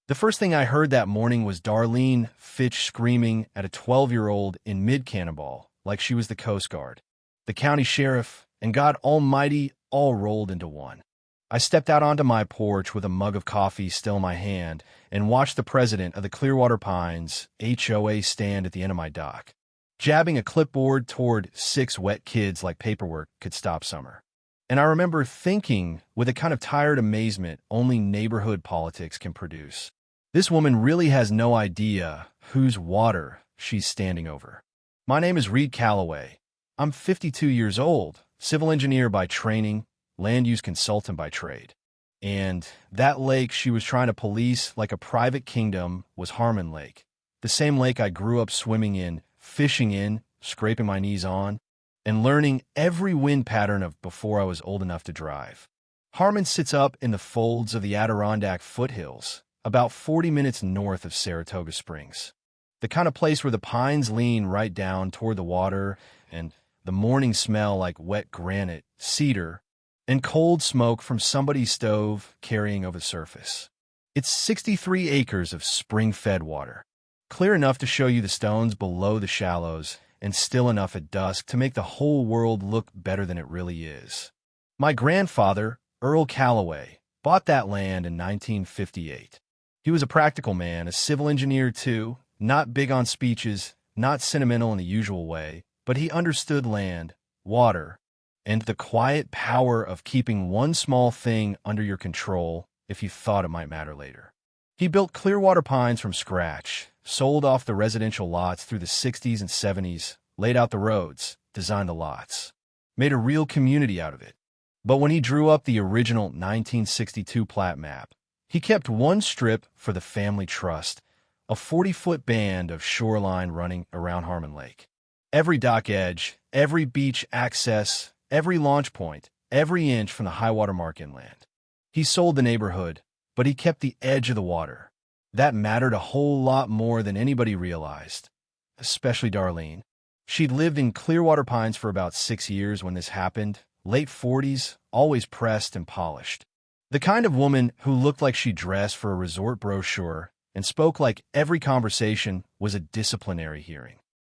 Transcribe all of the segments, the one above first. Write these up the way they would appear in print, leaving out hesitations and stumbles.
The first thing I heard that morning was Darlene Fitch screaming at a 12-year-old in mid-cannonball like she was the Coast Guard, the county sheriff, and God Almighty all rolled into one. I stepped out onto my porch with a mug of coffee still in my hand and watched the president of the Clearwater Pines HOA stand at the end of my dock, jabbing a clipboard toward 6 wet kids like paperwork could stop summer. And I remember thinking, with a kind of tired amazement only neighborhood politics can produce, this woman really has no idea whose water she's standing over. My name is Reed Calloway. I'm 52 years old, civil engineer by training, land use consultant by trade. And that lake she was trying to police like a private kingdom was Harmon Lake, the same lake I grew up swimming in, fishing in, scraping my knees on, and learning every wind pattern of before I was old enough to drive. Harmon sits up in the folds of the Adirondack foothills, about 40 minutes north of Saratoga Springs. The kind of place where the pines lean right down toward the water and the morning smell like wet granite, cedar, and cold smoke from somebody's stove carrying over the surface. It's 63 acres of spring-fed water, clear enough to show you the stones below the shallows and still enough at dusk to make the whole world look better than it really is. My grandfather, Earl Calloway, bought that land in 1958. He was a practical man, a civil engineer too, not big on speeches, not sentimental in the usual way, but he understood land, water, and the quiet power of keeping one small thing under your control if you thought it might matter later. He built Clearwater Pines from scratch, sold off the residential lots through the 60s and 70s, laid out the roads, designed the lots, made a real community out of it. But when he drew up the original 1962 plat map, he kept one strip for the family trust, a 40-foot band of shoreline running around Harmon Lake. Every dock edge, every beach access, every launch point, every inch from the high-water mark inland. He sold the neighborhood, but he kept the edge of the water. That mattered a whole lot more than anybody realized, especially Darlene. She'd lived in Clearwater Pines for about 6 years when this happened, late 40s, always pressed and polished. The kind of woman who looked like she dressed for a resort brochure and spoke like every conversation was a disciplinary hearing.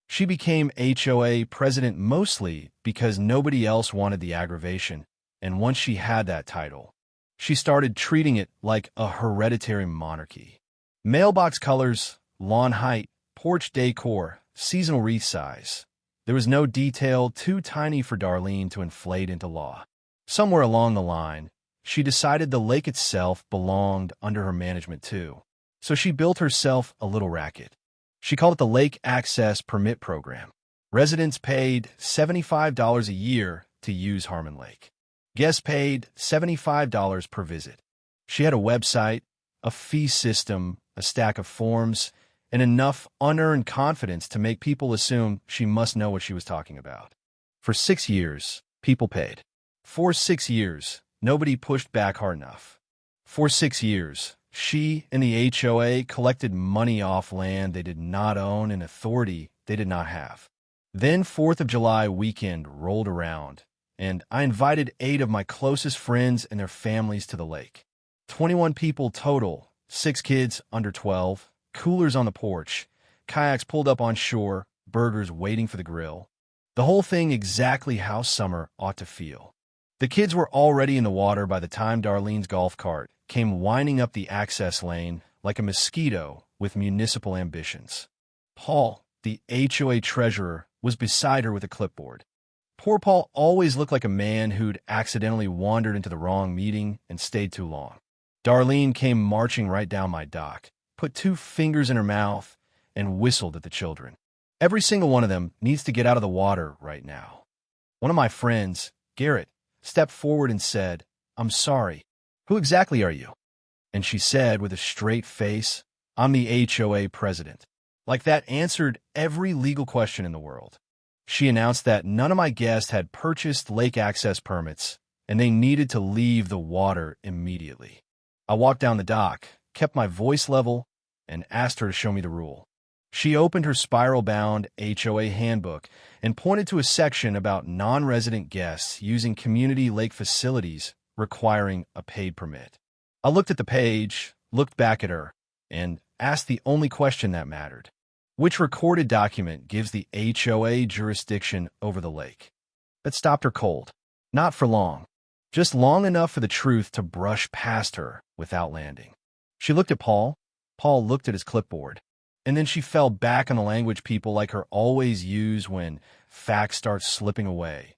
She became HOA president mostly because nobody else wanted the aggravation, and once she had that title, she started treating it like a hereditary monarchy. Mailbox colors, lawn height, porch decor, seasonal wreath size. There was no detail too tiny for Darlene to inflate into law. Somewhere along the line, she decided the lake itself belonged under her management too, so she built herself a little racket. She called it the Lake Access Permit Program. Residents paid $75 a year to use Harmon Lake. Guests paid $75 per visit. She had a website, a fee system, a stack of forms, and enough unearned confidence to make people assume she must know what she was talking about. For 6 years, people paid. For 6 years, nobody pushed back hard enough. For 6 years, she and the HOA collected money off land they did not own and authority they did not have. Then 4th of July weekend rolled around, and I invited 8 of my closest friends and their families to the lake. 21 people total, 6 kids under 12, coolers on the porch, kayaks pulled up on shore, burgers waiting for the grill. The whole thing exactly how summer ought to feel. The kids were already in the water by the time Darlene's golf cart came winding up the access lane like a mosquito with municipal ambitions. Paul, the HOA treasurer, was beside her with a clipboard. Poor Paul always looked like a man who'd accidentally wandered into the wrong meeting and stayed too long. Darlene came marching right down my dock, put 2 fingers in her mouth, and whistled at the children. Every single one of them needs to get out of the water right now. One of my friends, Garrett, stepped forward and said, "I'm sorry. Who exactly are you?" And she said with a straight face, "I'm the HOA president." Like that answered every legal question in the world. She announced that none of my guests had purchased lake access permits, and they needed to leave the water immediately. I walked down the dock, kept my voice level, and asked her to show me the rule. She opened her spiral-bound HOA handbook and pointed to a section about non-resident guests using community lake facilities requiring a paid permit. I looked at the page, looked back at her, and asked the only question that mattered. Which recorded document gives the HOA jurisdiction over the lake? That stopped her cold. Not for long. Just long enough for the truth to brush past her without landing. She looked at Paul. Paul looked at his clipboard. And then she fell back on the language people like her always use when facts start slipping away.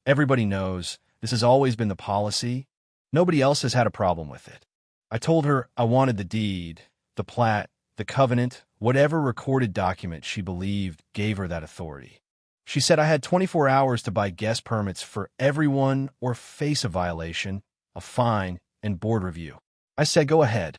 Everybody knows this has always been the policy. Nobody else has had a problem with it. I told her I wanted the deed, the plat, the covenant, whatever recorded document she believed gave her that authority. She said I had 24 hours to buy guest permits for everyone or face a violation, a fine, and board review. I said, go ahead.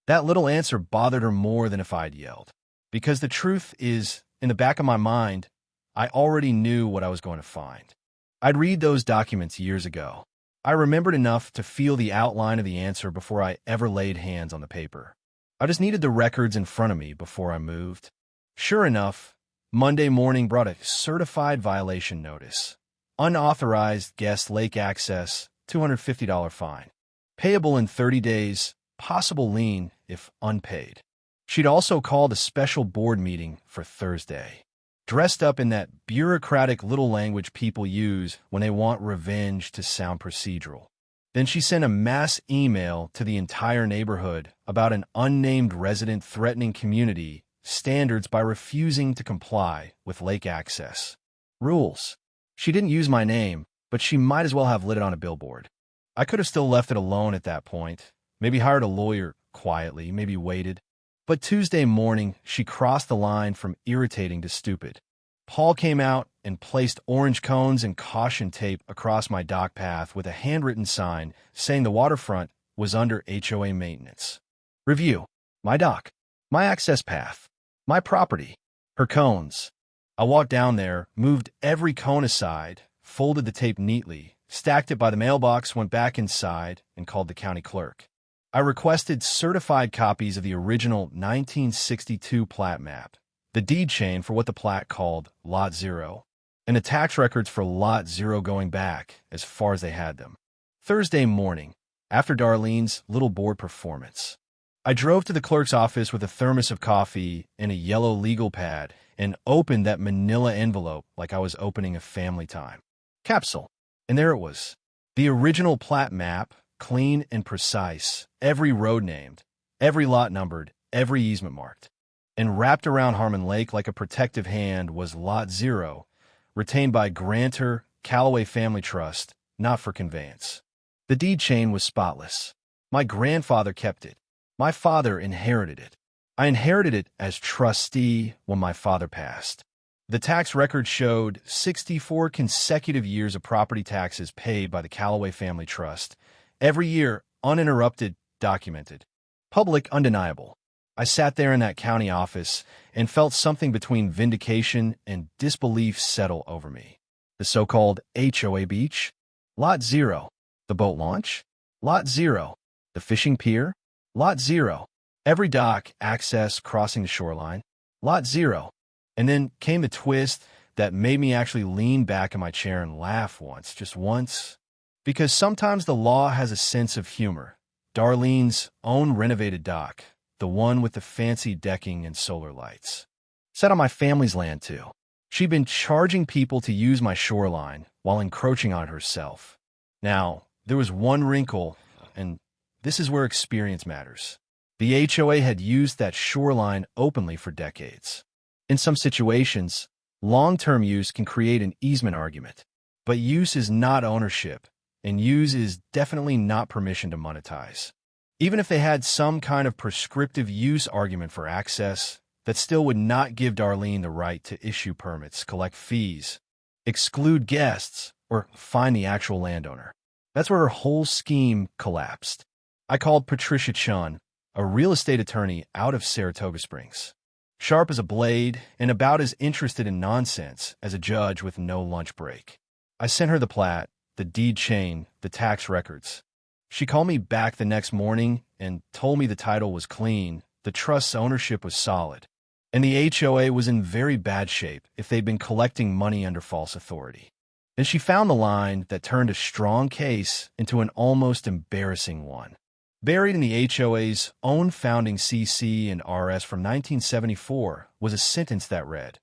That little answer bothered her more than if I'd yelled. Because the truth is, in the back of my mind, I already knew what I was going to find. I'd read those documents years ago. I remembered enough to feel the outline of the answer before I ever laid hands on the paper. I just needed the records in front of me before I moved. Sure enough, Monday morning brought a certified violation notice. Unauthorized guest lake access, $250 fine. Payable in 30 days, possible lien if unpaid. She'd also called a special board meeting for Thursday. Dressed up in that bureaucratic little language people use when they want revenge to sound procedural. Then she sent a mass email to the entire neighborhood about an unnamed resident threatening community standards by refusing to comply with lake access rules. She didn't use my name, but she might as well have lit it on a billboard. I could have still left it alone at that point, maybe hired a lawyer quietly, maybe waited. But Tuesday morning, she crossed the line from irritating to stupid. Paul came out and placed orange cones and caution tape across my dock path with a handwritten sign saying the waterfront was under HOA maintenance. Review. My dock. My access path. My property. Her cones. I walked down there, moved every cone aside, folded the tape neatly, stacked it by the mailbox, went back inside, and called the county clerk. I requested certified copies of the original 1962 plat map, the deed chain for what the plat called Lot 0, and the tax records for Lot 0 going back as far as they had them. Thursday morning, after Darlene's little board performance, I drove to the clerk's office with a thermos of coffee and a yellow legal pad and opened that manila envelope like I was opening a family time capsule. And there it was, the original plat map, clean and precise, every road named, every lot numbered, every easement marked. And wrapped around Harmon Lake like a protective hand was Lot 0, retained by grantor Callaway Family Trust, not for conveyance. The deed chain was spotless. My grandfather kept it. My father inherited it. I inherited it as trustee when my father passed. The tax record showed 64 consecutive years of property taxes paid by the Callaway Family Trust, every year, uninterrupted, documented. Public, undeniable. I sat there in that county office and felt something between vindication and disbelief settle over me. The so-called HOA beach? Lot 0. The boat launch? Lot 0. The fishing pier? Lot 0. Every dock, access, crossing the shoreline? Lot 0. And then came the twist that made me actually lean back in my chair and laugh once, just once. Because sometimes the law has a sense of humor. Darlene's own renovated dock, the one with the fancy decking and solar lights. Sat on my family's land, too. She'd been charging people to use my shoreline while encroaching on it herself. Now, there was one wrinkle, and this is where experience matters. The HOA had used that shoreline openly for decades. In some situations, long-term use can create an easement argument, but use is not ownership. And use is definitely not permission to monetize. Even if they had some kind of prescriptive use argument for access, that still would not give Darlene the right to issue permits, collect fees, exclude guests, or fine the actual landowner. That's where her whole scheme collapsed. I called Patricia Chun, a real estate attorney out of Saratoga Springs. Sharp as a blade and about as interested in nonsense as a judge with no lunch break. I sent her the plat, the deed chain, the tax records. She called me back the next morning and told me the title was clean, the trust's ownership was solid, and the HOA was in very bad shape if they'd been collecting money under false authority. Then she found the line that turned a strong case into an almost embarrassing one. Buried in the HOA's own founding CC and RS from 1974 was a sentence that read,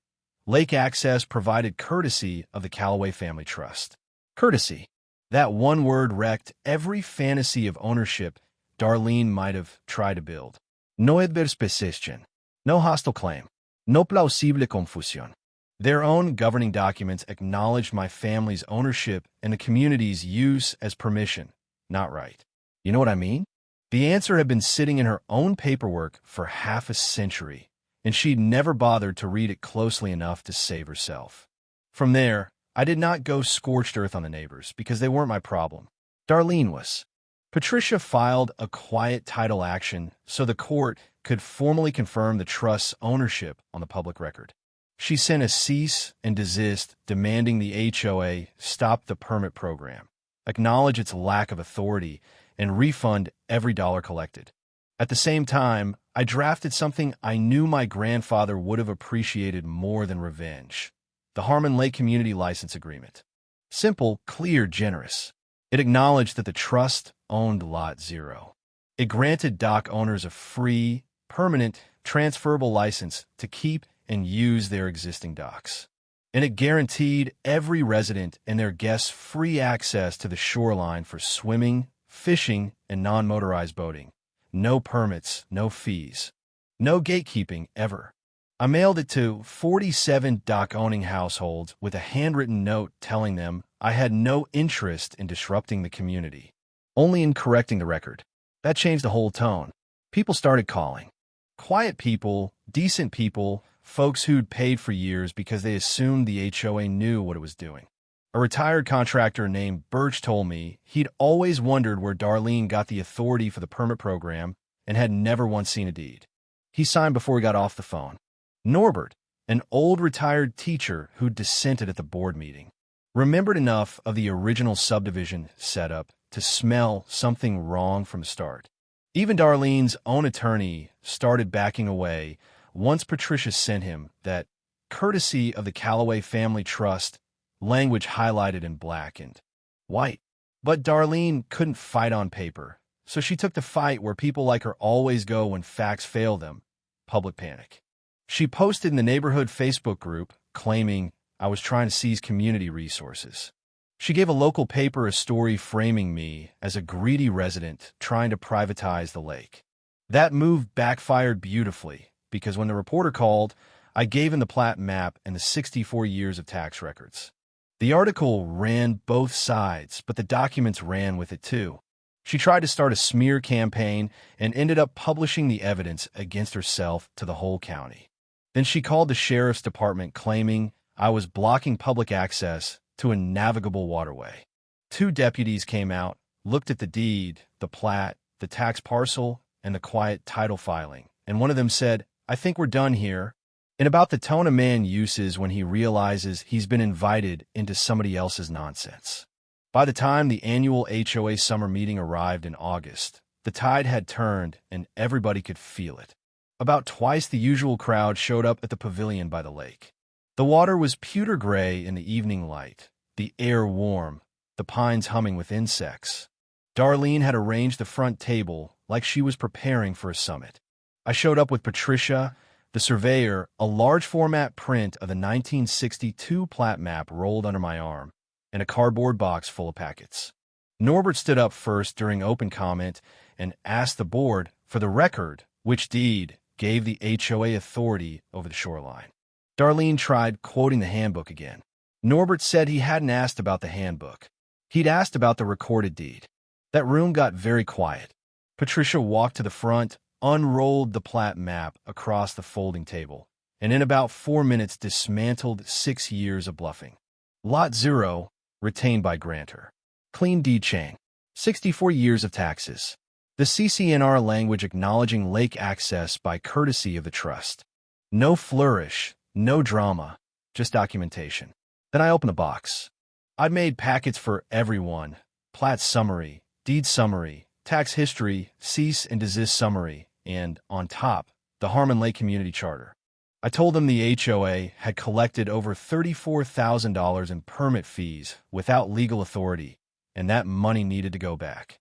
"Lake access provided courtesy of the Callaway Family Trust." Courtesy. That one word wrecked every fantasy of ownership Darlene might have tried to build. No adversación. No hostile claim. No plausible confusión. Their own governing documents acknowledged my family's ownership and the community's use as permission, not right. You know what I mean? The answer had been sitting in her own paperwork for half a century, and she'd never bothered to read it closely enough to save herself. From there, I did not go scorched earth on the neighbors because they weren't my problem. Darlene was. Patricia filed a quiet title action so the court could formally confirm the trust's ownership on the public record. She sent a cease and desist demanding the HOA stop the permit program, acknowledge its lack of authority, and refund every dollar collected. At the same time, I drafted something I knew my grandfather would have appreciated more than revenge: the Harmon Lake Community License Agreement. Simple, clear, generous. It acknowledged that the trust owned Lot 0. It granted dock owners a free, permanent, transferable license to keep and use their existing docks. And it guaranteed every resident and their guests free access to the shoreline for swimming, fishing, and non-motorized boating. No permits, no fees. No gatekeeping, ever. I mailed it to 47 dock-owning households with a handwritten note telling them I had no interest in disrupting the community, only in correcting the record. That changed the whole tone. People started calling. Quiet people, decent people, folks who'd paid for years because they assumed the HOA knew what it was doing. A retired contractor named Birch told me he'd always wondered where Darlene got the authority for the permit program and had never once seen a deed. He signed before he got off the phone. Norbert, an old retired teacher who dissented at the board meeting, remembered enough of the original subdivision setup to smell something wrong from the start. Even Darlene's own attorney started backing away once Patricia sent him that courtesy of the Callaway Family Trust language highlighted in black and white. But Darlene couldn't fight on paper, so she took the fight where people like her always go when facts fail them: public panic. She posted in the neighborhood Facebook group claiming I was trying to seize community resources. She gave a local paper a story framing me as a greedy resident trying to privatize the lake. That move backfired beautifully because when the reporter called, I gave him the plat map and the 64 years of tax records. The article ran both sides, but the documents ran with it too. She tried to start a smear campaign and ended up publishing the evidence against herself to the whole county. Then she called the sheriff's department claiming I was blocking public access to a navigable waterway. 2 deputies came out, looked at the deed, the plat, the tax parcel, and the quiet title filing, and one of them said, "I think we're done here," in about the tone a man uses when he realizes he's been invited into somebody else's nonsense. By the time the annual HOA summer meeting arrived in August, the tide had turned and everybody could feel it. About twice the usual crowd showed up at the pavilion by the lake. The water was pewter gray in the evening light, the air warm, the pines humming with insects. Darlene had arranged the front table like she was preparing for a summit. I showed up with Patricia, the surveyor, a large format print of the 1962 plat map rolled under my arm, and a cardboard box full of packets. Norbert stood up first during open comment and asked the board, for the record, which deed gave the HOA authority over the shoreline. Darlene tried quoting the handbook again. Norbert said he hadn't asked about the handbook. He'd asked about the recorded deed. That room got very quiet. Patricia walked to the front, unrolled the plat map across the folding table, and in about 4 minutes dismantled 6 years of bluffing. Lot 0, retained by grantor. Clean deed chain. 64 years of taxes. The CCNR language acknowledging lake access by courtesy of the trust. No flourish, no drama, just documentation. Then I opened the box. I'd made packets for everyone: plat summary, deed summary, tax history, cease and desist summary, and, on top, the Harmon Lake Community Charter. I told them the HOA had collected over $34,000 in permit fees without legal authority, and that money needed to go back.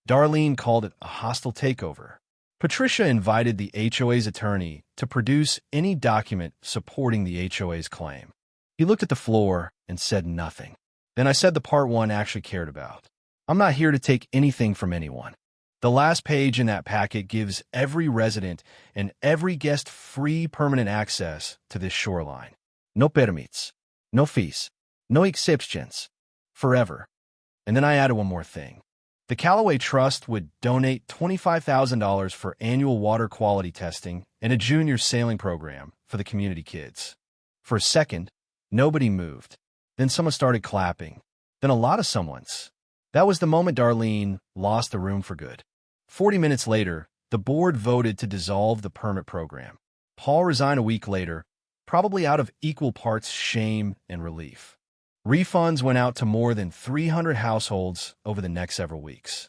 Darlene called it a hostile takeover. Patricia invited the HOA's attorney to produce any document supporting the HOA's claim. He looked at the floor and said nothing. Then I said the part one actually cared about. I'm not here to take anything from anyone. The last page in that packet gives every resident and every guest free permanent access to this shoreline. No permits, no fees, no exceptions, forever. And then I added one more thing. The Callaway Trust would donate $25,000 for annual water quality testing and a junior sailing program for the community kids. For a second, nobody moved. Then someone started clapping. Then a lot of someones. That was the moment Darlene lost the room for good. 40 minutes later, the board voted to dissolve the permit program. Paul resigned a week later, probably out of equal parts shame and relief. Refunds went out to more than 300 households over the next several weeks.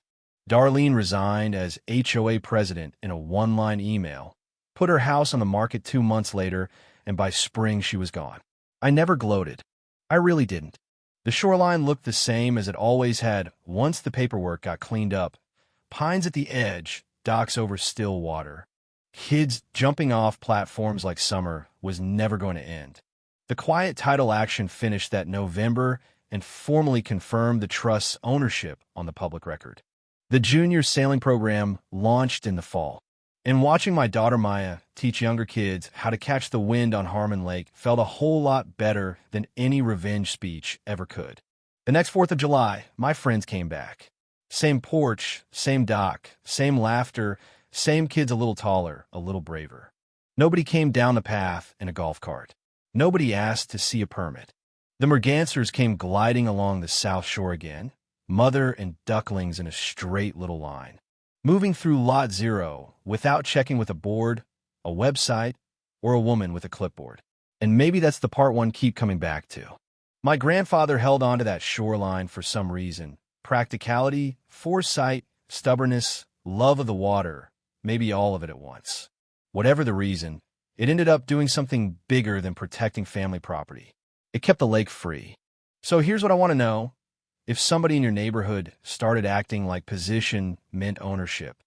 Darlene resigned as HOA president in a one-line email, put her house on the market 2 months later, and by spring she was gone. I never gloated. I really didn't. The shoreline looked the same as it always had once the paperwork got cleaned up. Pines at the edge, docks over still water. Kids jumping off platforms like summer was never going to end. The quiet title action finished that November and formally confirmed the trust's ownership on the public record. The junior sailing program launched in the fall, and watching my daughter Maya teach younger kids how to catch the wind on Harmon Lake felt a whole lot better than any revenge speech ever could. The next 4th of July, my friends came back. Same porch, same dock, same laughter, same kids a little taller, a little braver. Nobody came down the path in a golf cart. Nobody asked to see a permit. The mergansers came gliding along the south shore again, mother and ducklings in a straight little line, moving through Lot 0 without checking with a board, a website, or a woman with a clipboard. And maybe that's the part one keep coming back to. My grandfather held on to that shoreline for some reason. Practicality, foresight, stubbornness, love of the water, maybe all of it at once. Whatever the reason, it ended up doing something bigger than protecting family property. It kept the lake free. So here's what I want to know. If somebody in your neighborhood started acting like position meant ownership,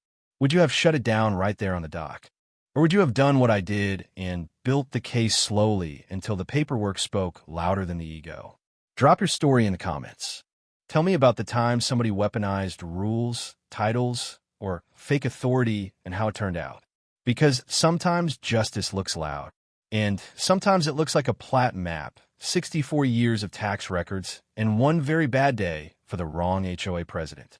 would you have shut it down right there on the dock? Or would you have done what I did and built the case slowly until the paperwork spoke louder than the ego? Drop your story in the comments. Tell me about the time somebody weaponized rules, titles, or fake authority and how it turned out. Because sometimes justice looks loud, and sometimes it looks like a plat map, 64 years of tax records, and one very bad day for the wrong HOA president.